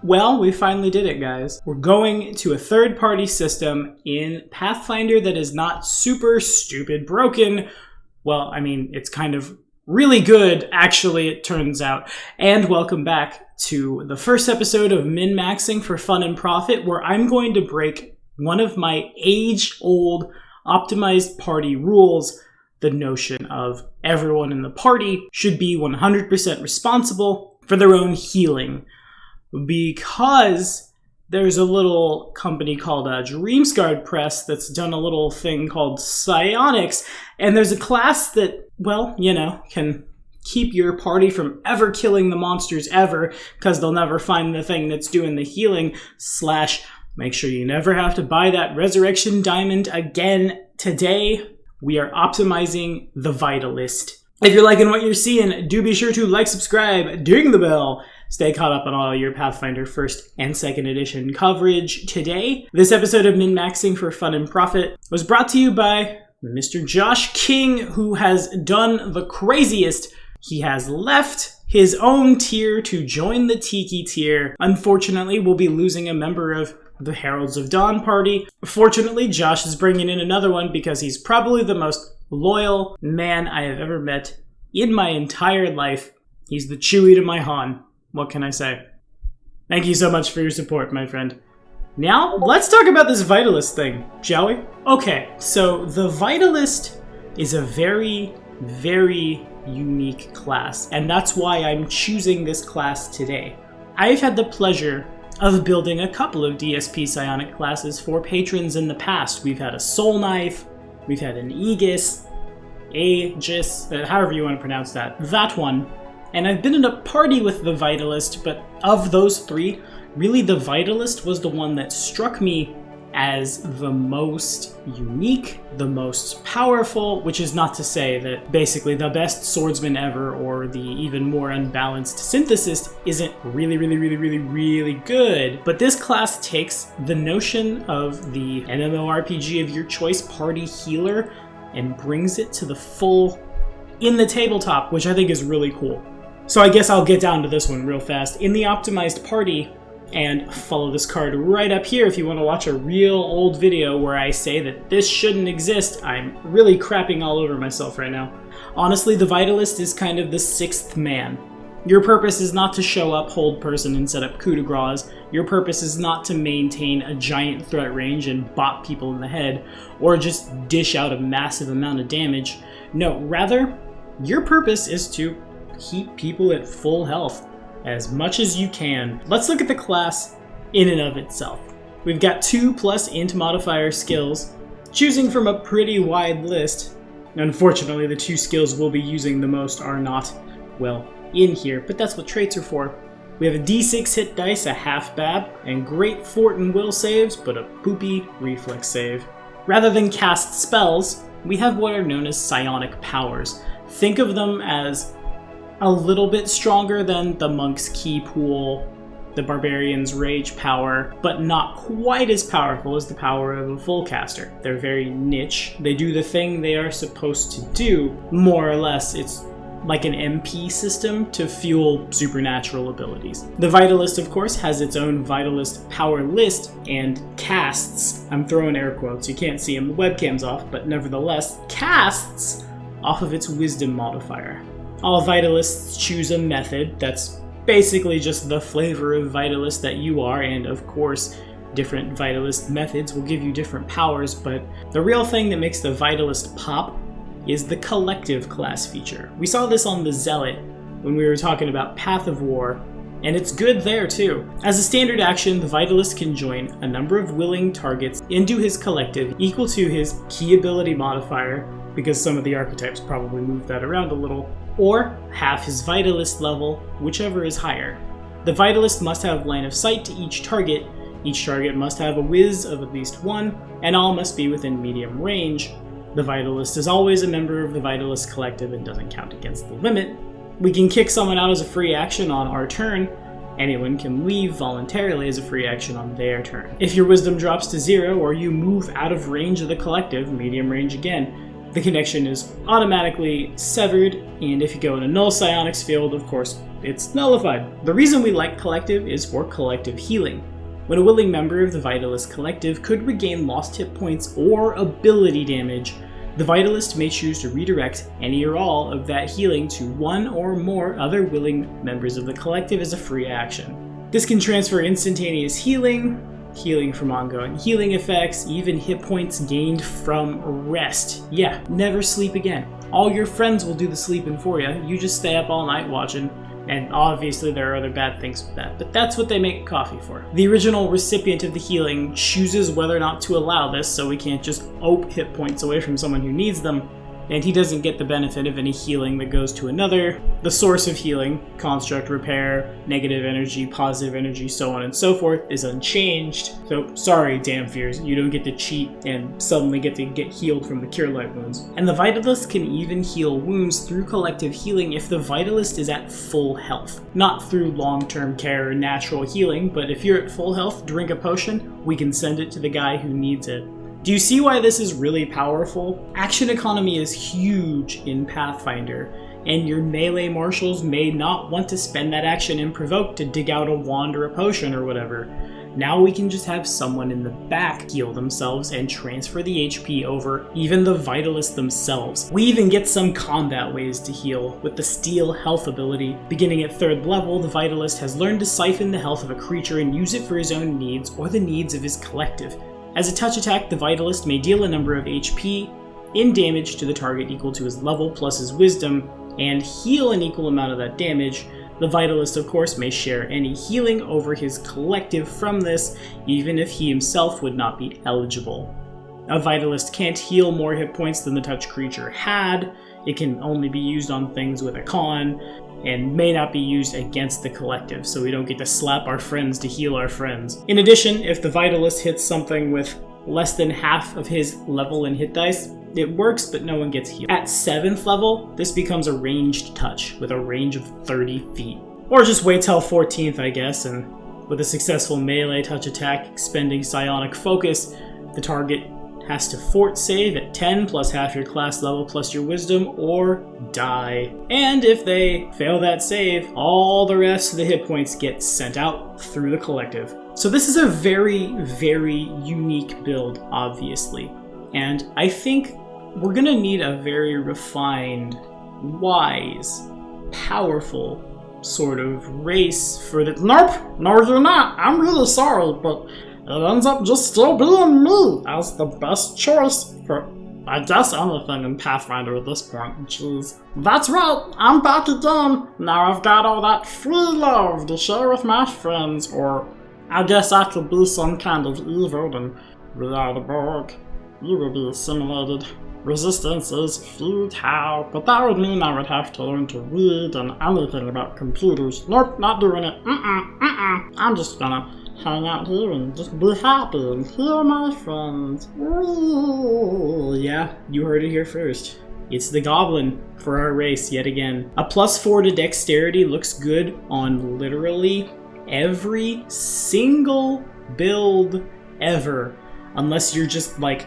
Well, we finally did it, guys. We're going to a third-party system in Pathfinder that is not super stupid broken. Well, I mean, it's kind of really good, actually, it turns out. And welcome back to the first episode of Min-Maxing for Fun and Profit, where I'm going to break one of my age-old optimized party rules, the notion of everyone in the party should be 100% responsible for their own healing. Because there's a little company called Dreamsguard Press that's done a little thing called psionics, and there's a class that, well, you know, can keep your party from ever killing the monsters ever, because they'll never find the thing that's doing the healing, / make sure you never have to buy that resurrection diamond again. Today, we are optimizing the Vitalist. If you're liking what you're seeing, do be sure to like, subscribe, ding the bell. Stay caught up on all your Pathfinder 1st and 2nd edition coverage. Today, this episode of Min-Maxing for Fun and Profit was brought to you by Mr. Josh King, who has done the craziest. He has left his own tier to join the Tiki tier. Unfortunately, we'll be losing a member of the Heralds of Dawn party. Fortunately, Josh is bringing in another one because he's probably the most loyal man I have ever met in my entire life. He's the Chewie to my Han. What can I say? Thank you so much for your support, my friend. Now, let's talk about this Vitalist thing, shall we? Okay, so the Vitalist is a very, very unique class, and that's why I'm choosing this class today. I've had the pleasure of building a couple of DSP psionic classes for patrons in the past. We've had a Soul Knife, we've had an Aegis, however you want to pronounce that one. And I've been in a party with the Vitalist, but of those three, really the Vitalist was the one that struck me as the most unique, the most powerful, which is not to say that basically the best swordsman ever or the even more unbalanced synthesist isn't really good. But this class takes the notion of the MMORPG of your choice party healer and brings it to the full in the tabletop, which I think is really cool. So I guess I'll get down to this one real fast. In the optimized party, and follow this card right up here if you want to watch a real old video where I say that this shouldn't exist. I'm really crapping all over myself right now. Honestly, the Vitalist is kind of the sixth man. Your purpose is not to show up, hold person, and set up coup de grace. Your purpose is not to maintain a giant threat range and bop people in the head, or just dish out a massive amount of damage. No, rather, your purpose is to keep people at full health as much as you can. Let's look at the class in and of itself. We've got 2+ int modifier skills, choosing from a pretty wide list. Unfortunately, the 2 skills we'll be using the most are not, well, in here, but that's what traits are for. We have a d6 hit dice, a half bab, and great fort and will saves, but a poopy reflex save. Rather than cast spells, we have what are known as psionic powers. Think of them as a little bit stronger than the Monk's Key Pool, the Barbarian's Rage power, but not quite as powerful as the power of a full caster. They're very niche. They do the thing they are supposed to do, more or less. It's like an MP system to fuel supernatural abilities. The Vitalist, of course, has its own Vitalist power list and casts, I'm throwing air quotes, you can't see them, the webcam's off, but nevertheless, casts off of its Wisdom modifier. All Vitalists choose a method that's basically just the flavor of Vitalist that you are, and of course, different Vitalist methods will give you different powers, but the real thing that makes the Vitalist pop is the collective class feature. We saw this on the Zealot when we were talking about Path of War, and it's good there too. As a standard action, the Vitalist can join a number of willing targets into his collective equal to his key ability modifier, because some of the archetypes probably move that around a little, or half his Vitalist level, whichever is higher. The Vitalist must have line of sight to each target must have a whiz of at least 1, and all must be within medium range. The Vitalist is always a member of the Vitalist Collective and doesn't count against the limit. We can kick someone out as a free action on our turn. Anyone can leave voluntarily as a free action on their turn. If your Wisdom drops to 0 or you move out of range of the Collective, medium range again, the connection is automatically severed, and if you go in a null psionics field, of course, it's nullified. The reason we like collective is for collective healing. When a willing member of the Vitalist collective could regain lost hit points or ability damage, the Vitalist may choose to redirect any or all of that healing to one or more other willing members of the collective as a free action. This can transfer instantaneous healing, healing from ongoing healing effects, even hit points gained from rest. Yeah, never sleep again. All your friends will do the sleeping for you. You just stay up all night watching. And obviously there are other bad things with that, but that's what they make coffee for. The original recipient of the healing chooses whether or not to allow this, so we can't just ope hit points away from someone who needs them, and he doesn't get the benefit of any healing that goes to another. The source of healing, construct, repair, negative energy, positive energy, so on and so forth, is unchanged. So sorry, damn fears, you don't get to cheat and suddenly get to get healed from the cure light wounds. And the Vitalist can even heal wounds through collective healing if the Vitalist is at full health. Not through long-term care or natural healing, but if you're at full health, drink a potion, we can send it to the guy who needs it. Do you see why this is really powerful? Action economy is huge in Pathfinder, and your melee marshals may not want to spend that action in Provoke to dig out a wand or a potion or whatever. Now we can just have someone in the back heal themselves and transfer the HP over, even the Vitalists themselves. We even get some combat ways to heal. With the Steel Health ability, beginning at 3rd level, the Vitalist has learned to siphon the health of a creature and use it for his own needs or the needs of his collective. As a touch attack, the Vitalist may deal a number of HP in damage to the target equal to his level plus his wisdom, and heal an equal amount of that damage. The Vitalist, of course, may share any healing over his collective from this, even if he himself would not be eligible. A Vitalist can't heal more hit points than the touch creature had. It can only be used on things with a con, and may not be used against the collective, so we don't get to slap our friends to heal our friends. In addition, if the Vitalist hits something with less than half of his level and hit dice, it works, but no one gets healed. At 7th level, this becomes a ranged touch with a range of 30 feet. Or just wait till 14th, I guess, and with a successful melee touch attack expending psionic focus, the target has to fort save at 10 plus half your class level plus your wisdom, or die. And if they fail that save, all the rest of the hit points get sent out through the collective. So this is a very, very unique build, obviously. And I think we're gonna need a very refined, wise, powerful sort of race for the— Nope! No, you're not! I'm really sorry, but it ends up just still being me as the best choice for, I guess, anything in Pathfinder at this point. Jeez. That's right, I'm back again. Now I've got all that free love to share with my friends, or I guess I could be some kind of evil and we are the Borg. You will be assimilated. Resistance is futile, but that would mean I would have to learn to read and anything about computers. Nope, not doing it. I'm just gonna hang out here and just be happy and heal my friends. Ooh, yeah, you heard it here first. It's the Goblin for our race yet again. A +4 to dexterity looks good on literally every single build ever, unless you're just like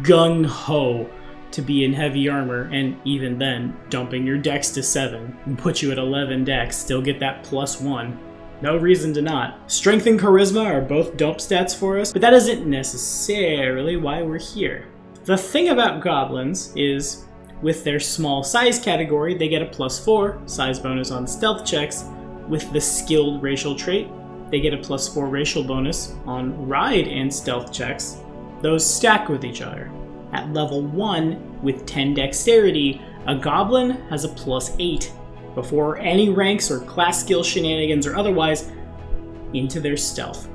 gung-ho to be in heavy armor, and even then, dumping your dex to 7 and put you at 11 dex, still get that +1. No reason to not. Strength and charisma are both dope stats for us, but that isn't necessarily why we're here. The thing about goblins is, with their small size category, they get a +4 size bonus on stealth checks. With the skilled racial trait, they get a +4 racial bonus on ride and stealth checks. Those stack with each other. At level 1, with 10 dexterity, a goblin has a +8 before any ranks or class skill shenanigans or otherwise into their stealth.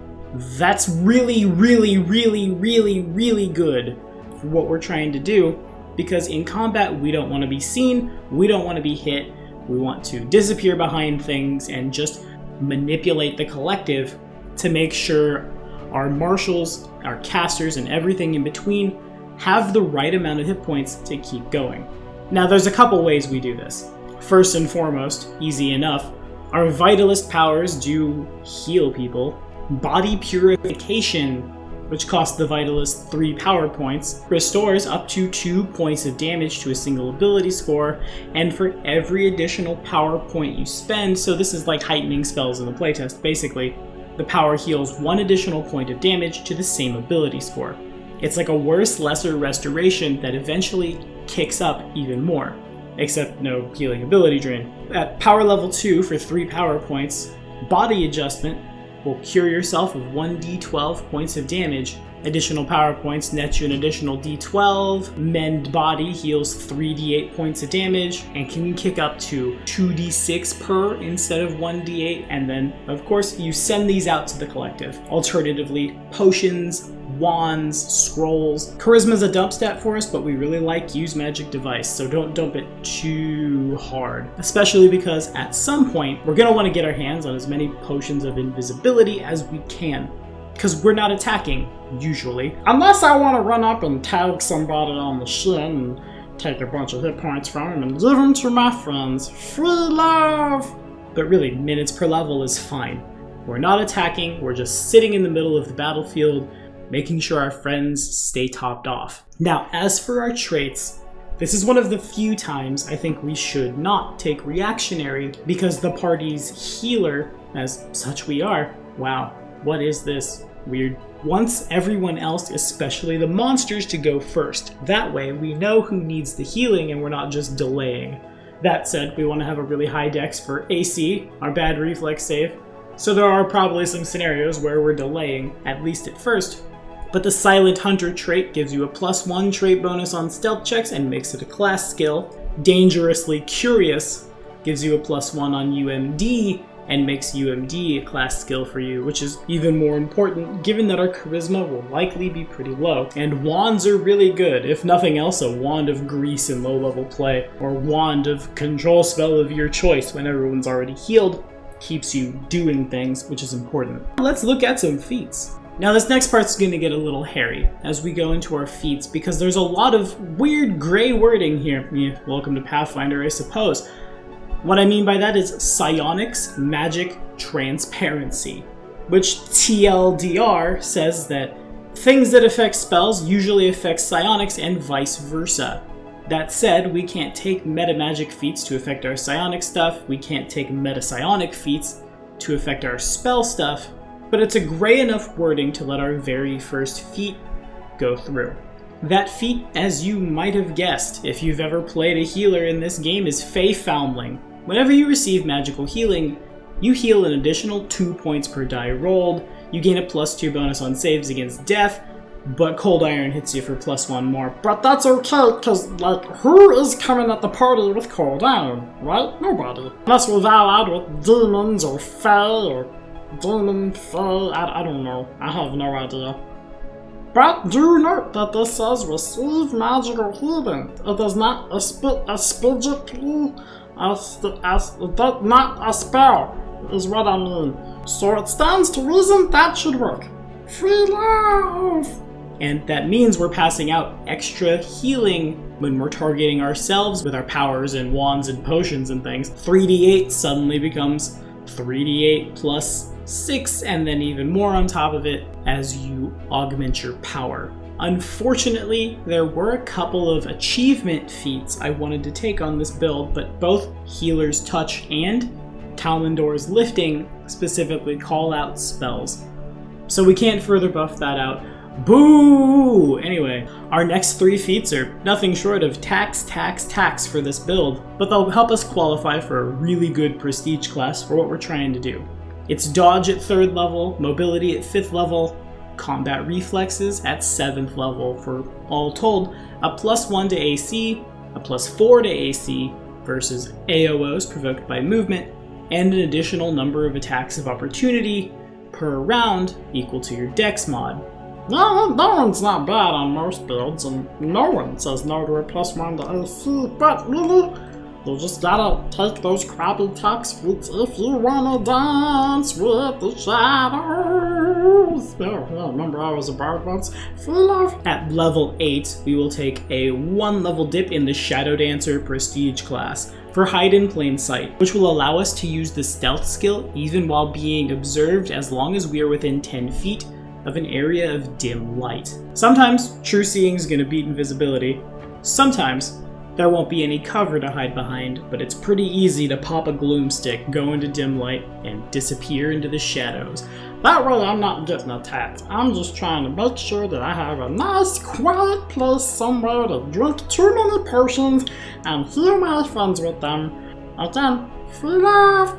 That's really, really, really, really, really good for what we're trying to do, because in combat we don't want to be seen, we don't want to be hit, we want to disappear behind things and just manipulate the collective to make sure our marshals, our casters, and everything in between have the right amount of hit points to keep going. Now there's a couple ways we do this. First and foremost, easy enough, our Vitalist powers do heal people. Body purification which costs the Vitalist 3 power points, restores up to 2 points of damage to a single ability score, and for every additional power point you spend, so this is like heightening spells in the playtest basically, the power heals 1 additional point of damage to the same ability score. It's like a worse, lesser restoration that eventually kicks up even more, except no healing ability drain. At power level 2 for 3 power points, Body Adjustment will cure yourself of 1d12 points of damage. Additional power points net you an additional d12. Mend Body heals 3d8 points of damage and can kick up to 2d6 per instead of 1d8. And then, of course, you send these out to the collective. Alternatively, potions, wands, scrolls. Charisma's a dump stat for us, but we really like Use Magic Device, so don't dump it too hard. Especially because at some point, we're going to want to get our hands on as many potions of invisibility as we can. Because we're not attacking, usually. Unless I want to run up and tag somebody on the shin and take a bunch of hit points from him and give them to my friends. Free love! But really, minutes per level is fine. We're not attacking, we're just sitting in the middle of the battlefield, making sure our friends stay topped off. Now, as for our traits, this is one of the few times I think we should not take reactionary because the party's healer, as such we are, wow, what is this? Weird. Wants everyone else, especially the monsters, to go first. That way, we know who needs the healing and we're not just delaying. That said, we want to have a really high dex for AC, our bad reflex save, so there are probably some scenarios where we're delaying, at least at first. But the Silent Hunter trait gives you a +1 trait bonus on stealth checks and makes it a class skill. Dangerously Curious gives you a +1 on UMD and makes UMD a class skill for you, which is even more important given that our charisma will likely be pretty low. And wands are really good, if nothing else a Wand of Grease in low level play, or Wand of Control spell of your choice when everyone's already healed, keeps you doing things, which is important. Let's look at some feats. Now this next part's going to get a little hairy as we go into our feats because there's a lot of weird gray wording here. Yeah, welcome to Pathfinder, I suppose. What I mean by that is Psionics Magic Transparency, which TLDR says that things that affect spells usually affect psionics and vice versa. That said, we can't take meta magic feats to affect our psionic stuff, we can't take meta psionic feats to affect our spell stuff, but it's a gray enough wording to let our very first feat go through. That feat, as you might have guessed if you've ever played a healer in this game, is Fey Foundling. Whenever you receive magical healing, you heal an additional 2 points per die rolled, you gain a +2 bonus on saves against death, but Cold Iron hits you for +1 more. But that's okay, because, like, who is coming at the party with Cold Iron, right? Nobody. Unless we're allied with demons or Fey or demon Fey, I don't know. I have no idea. But do note that this says receive magical healing. It is not explicitly not a spell, is what I mean. So it stands to reason that should work. Free love! And that means we're passing out extra healing when we're targeting ourselves with our powers and wands and potions and things. 3d8 suddenly becomes 3d8 plus 6 and then even more on top of it as you augment your power. Unfortunately, there were a couple of achievement feats I wanted to take on this build, but both Healer's Touch and Talmendor's Lifting specifically call out spells. So we can't further buff that out. Boo! Anyway, our next 3 feats are nothing short of tax for this build, but they'll help us qualify for a really good prestige class for what we're trying to do. It's Dodge at 3rd level, Mobility at 5th level, Combat Reflexes at 7th level for, all told, a +1 to AC, a +4 to AC versus AOOs provoked by movement, and an additional number of attacks of opportunity per round equal to your Dex mod. No, that one's not bad on most builds, and no one says no to a +1 to AC, but really, you just gotta take those crappy tax feats if you wanna dance with the shadows. Oh, remember I was a bard once? Full of. At level 8, we will take a 1 level dip in the Shadow Dancer Prestige class for Hide in Plain Sight, which will allow us to use the stealth skill even while being observed as long as we are within 10 feet of an area of dim light. Sometimes true seeing is going to beat invisibility. Sometimes there won't be any cover to hide behind, but it's pretty easy to pop a gloom stick, go into dim light, and disappear into the shadows. That way I'm not getting attacked. I'm just trying to make sure that I have a nice quiet place somewhere to drink too many potions and heal my friends with them. Again, free love!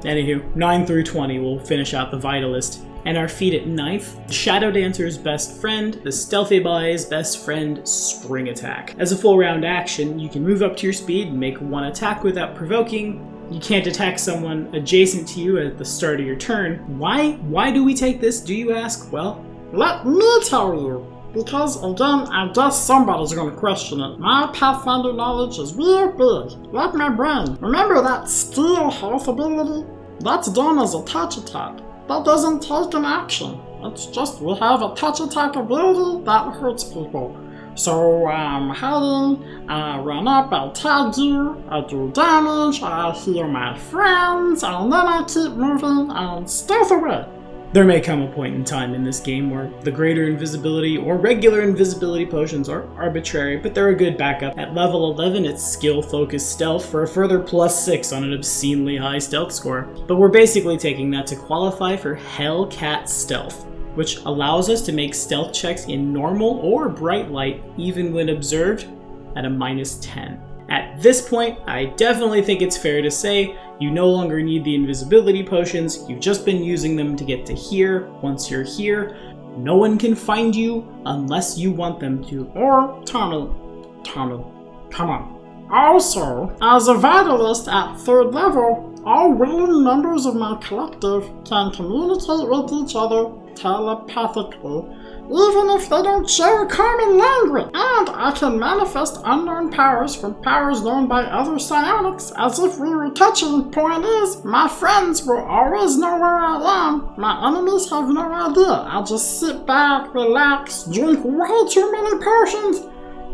Anywho, 9 through 20 will finish out the Vitalist. And our feat at 9th, Shadow Dancer's best friend, the Stealthy Boy's best friend, Spring Attack. As a full round action, you can move up to your speed and make one attack without provoking. You can't attack someone adjacent to you at the start of your turn. Why do we take this, do you ask? Well, let me tell you. Because, again, I guess somebody's gonna question it. My Pathfinder knowledge is real big, like my brain. Remember that Steal Health ability? That's done as a touch attack. That doesn't take an action. It's just we have a touch attack ability that hurts people. So I'm heading, I run up, I tag you, I do damage, I heal my friends, and then I keep moving and stealth away. There may come a point in time in this game where the greater invisibility or regular invisibility potions are arbitrary, but they're a good backup. At level 11, it's skill-focused stealth for a further +6 on an obscenely high stealth score. But we're basically taking that to qualify for Hellcat Stealth, which allows us to make stealth checks in normal or bright light even when observed at a -10. At this point, I definitely think it's fair to say you no longer need the invisibility potions, you've just been using them to get to here. Once you're here, no one can find you unless you want them to. Or, Tommy, come on. Also, as a Vitalist at 3rd level, all willing members of my collective can communicate with each other telepathically, even if they don't share a common language. And I can manifest unknown powers from powers known by other psionics, as if we were touching. Point is, my friends will always know where I am. My enemies have no idea. I'll just sit back, relax, drink way too many potions,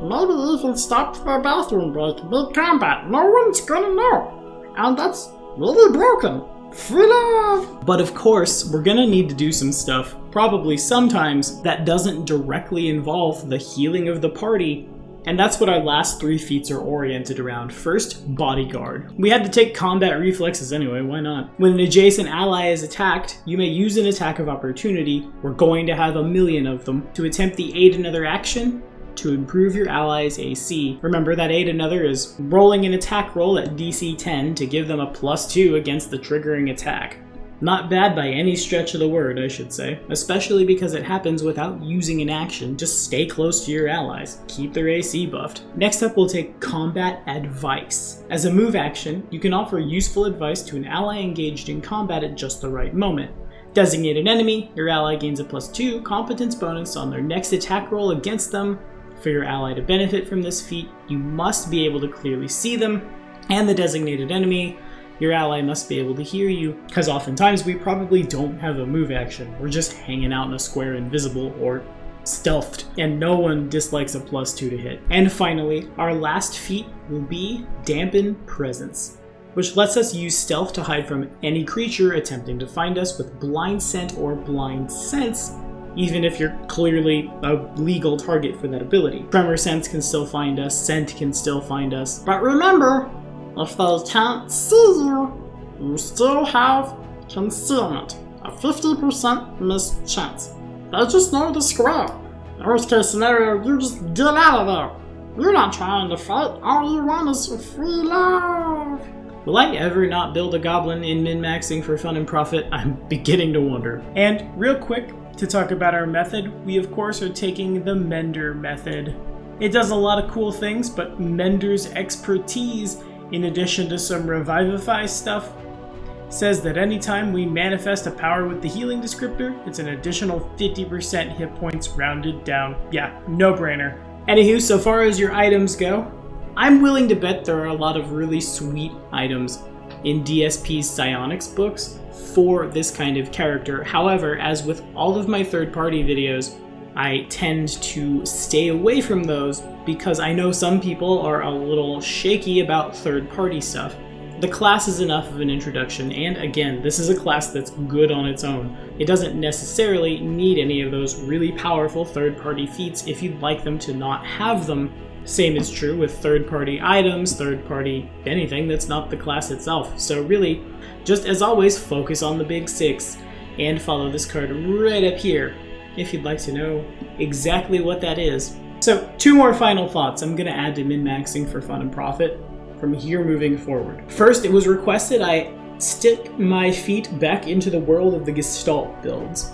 maybe even stop for a bathroom break mid-combat. No one's gonna know. And that's really broken. Free love! But of course, we're gonna need to do some stuff, probably sometimes, that doesn't directly involve the healing of the party, and that's what our last 3 feats are oriented around. First, Bodyguard. We had to take combat reflexes anyway, why not? When an adjacent ally is attacked, you may use an attack of opportunity, we're going to have a million of them, to attempt the aid another action, to improve your ally's AC. Remember that aid another is rolling an attack roll at DC 10 to give them a +2 against the triggering attack. Not bad by any stretch of the word, I should say, especially because it happens without using an action. Just stay close to your allies, keep their AC buffed. Next up, we'll take Combat Advice. As a move action, you can offer useful advice to an ally engaged in combat at just the right moment. Designate an enemy, your ally gains a +2 competence bonus on their next attack roll against them. For your ally to benefit from this feat, you must be able to clearly see them, and the designated enemy, your ally must be able to hear you, because oftentimes we probably don't have a move action. We're just hanging out in a square invisible or stealthed, and no one dislikes a +2 to hit. And finally, our last feat will be Dampen Presence, which lets us use stealth to hide from any creature attempting to find us with blind scent or blind sense, even if you're clearly a legal target for that ability. Tremor sense can still find us, scent can still find us. But remember, if they can't see you, you still have concealment. A 50% missed chance. They just know the square. Worst case scenario, you just get out of there. You're not trying to fight, all you want is free love. Will I ever not build a goblin in min-maxing for fun and profit? I'm beginning to wonder. And real quick, to talk about our method, we of course are taking the Mender method. It does a lot of cool things, but Mender's expertise, in addition to some Revivify stuff, says that anytime we manifest a power with the healing descriptor, it's an additional 50% hit points rounded down. Yeah, no brainer. Anywho, so far as your items go, I'm willing to bet there are a lot of really sweet items in DSP's Psionics books for this kind of character. However, as with all of my third-party videos, I tend to stay away from those because I know some people are a little shaky about third-party stuff. The class is enough of an introduction, and again, this is a class that's good on its own. It doesn't necessarily need any of those really powerful third-party feats if you'd like them to not have them. Same is true with third-party items, third-party anything that's not the class itself. So really, just as always, focus on the big six, and follow this card right up here if you'd like to know exactly what that is. So, 2 more final thoughts I'm going to add to min-maxing for fun and profit from here moving forward. First, it was requested I stick my feet back into the world of the Gestalt builds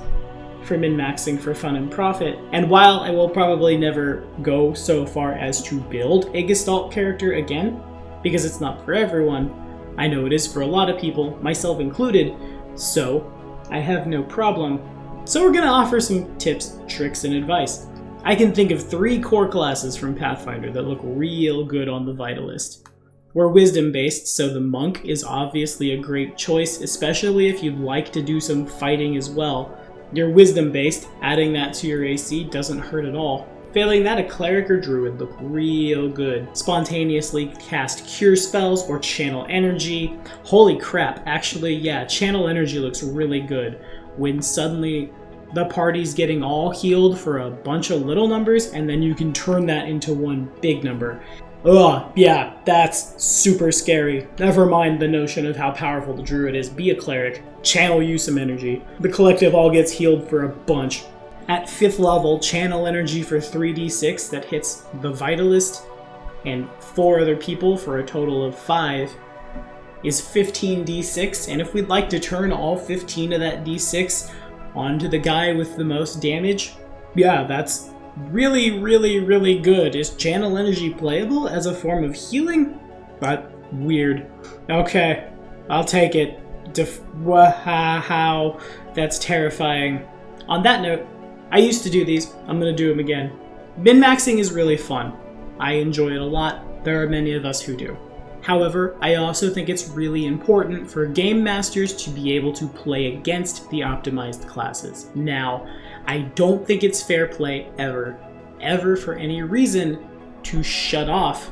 for min-maxing for fun and profit, and while I will probably never go so far as to build a Gestalt character again, because it's not for everyone, I know it is for a lot of people, myself included, so I have no problem. So we're going to offer some tips, tricks, and advice. I can think of 3 core classes from Pathfinder that look real good on the Vitalist. We're wisdom-based, so the monk is obviously a great choice, especially if you'd like to do some fighting as well. You're wisdom-based, adding that to your AC doesn't hurt at all. Failing that, a cleric or druid look real good. Spontaneously cast cure spells or channel energy. Holy crap, actually, yeah, channel energy looks really good when suddenly the party's getting all healed for a bunch of little numbers, and then you can turn that into one big number. Ugh, yeah, that's super scary. Never mind the notion of how powerful the druid is. Be a cleric. Channel you some energy. The collective all gets healed for a bunch. At 5th level, channel energy for 3d6 that hits the Vitalist and 4 other people for a total of 5 is 15d6, and if we'd like to turn all 15 of that d6 onto the guy with the most damage, yeah, that's really, really, really good. Is channel energy playable as a form of healing? But weird. Okay, I'll take it. How? That's terrifying. On that note, I used to do these. I'm gonna do them again. Min-maxing is really fun. I enjoy it a lot. There are many of us who do. However, I also think it's really important for game masters to be able to play against the optimized classes. Now, I don't think it's fair play ever for any reason to shut off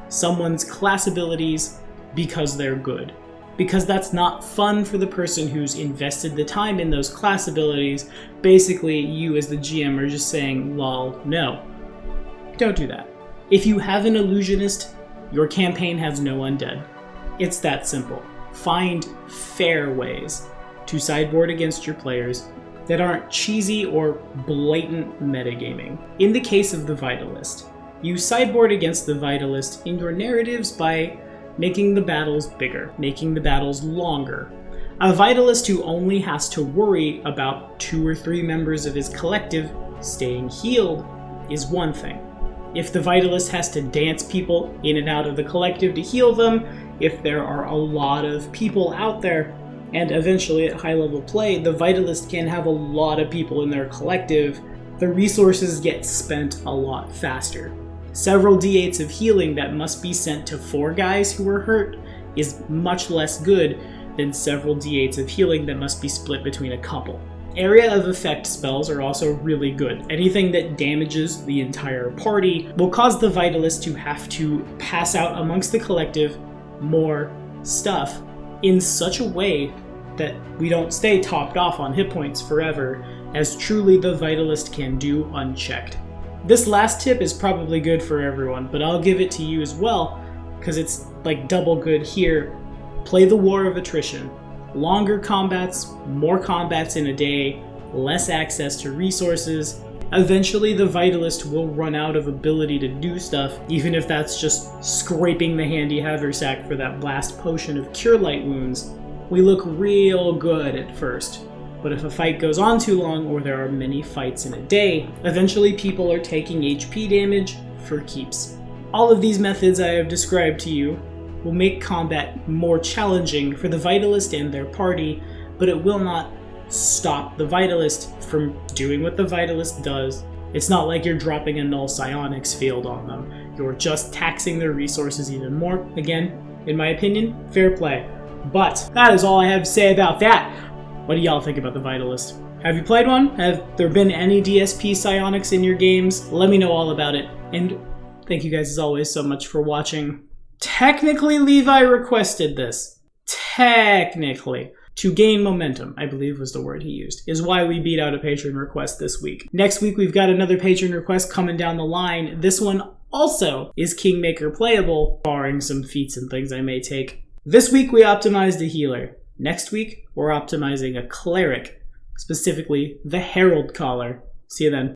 someone's class abilities because they're good. Because that's not fun for the person who's invested the time in those class abilities. Basically, you as the GM are just saying, lol, no. Don't do that. If you have an illusionist, your campaign has no undead. It's that simple. Find fair ways to sideboard against your players that aren't cheesy or blatant metagaming. In the case of the Vitalist, you sideboard against the Vitalist in your narratives by making the battles bigger, making the battles longer. A Vitalist who only has to worry about 2 or 3 members of his collective staying healed is one thing. If the Vitalist has to dance people in and out of the collective to heal them, if there are a lot of people out there, and eventually at high level play, the Vitalist can have a lot of people in their collective, the resources get spent a lot faster. Several d8s of healing that must be sent to 4 guys who are hurt is much less good than several d8s of healing that must be split between a couple. Area of effect spells are also really good. Anything that damages the entire party will cause the Vitalist to have to pass out amongst the collective more stuff in such a way that we don't stay topped off on hit points forever, as truly the Vitalist can do unchecked. This last tip is probably good for everyone, but I'll give it to you as well, because it's like double good here. Play the War of Attrition. Longer combats, more combats in a day, less access to resources. Eventually the Vitalist will run out of ability to do stuff, even if that's just scraping the handy haversack for that last potion of Cure Light Wounds. We look real good at first, but if a fight goes on too long or there are many fights in a day, eventually people are taking HP damage for keeps. All of these methods I have described to you will make combat more challenging for the Vitalist and their party, but it will not stop the Vitalist from doing what the Vitalist does. It's not like you're dropping a null psionics field on them. You're just taxing their resources even more. Again, in my opinion, fair play. But that is all I have to say about that. What do y'all think about the Vitalist? Have you played one? Have there been any DSP psionics in your games? Let me know all about it. And thank you guys as always so much for watching. Technically, Levi requested this. Technically. To gain momentum, I believe was the word he used, is why we beat out a patron request this week. Next week, we've got another patron request coming down the line. This one also is Kingmaker playable, barring some feats and things I may take. This week, we optimized a healer. Next week, we're optimizing a cleric, specifically the Herald Caller. See you then.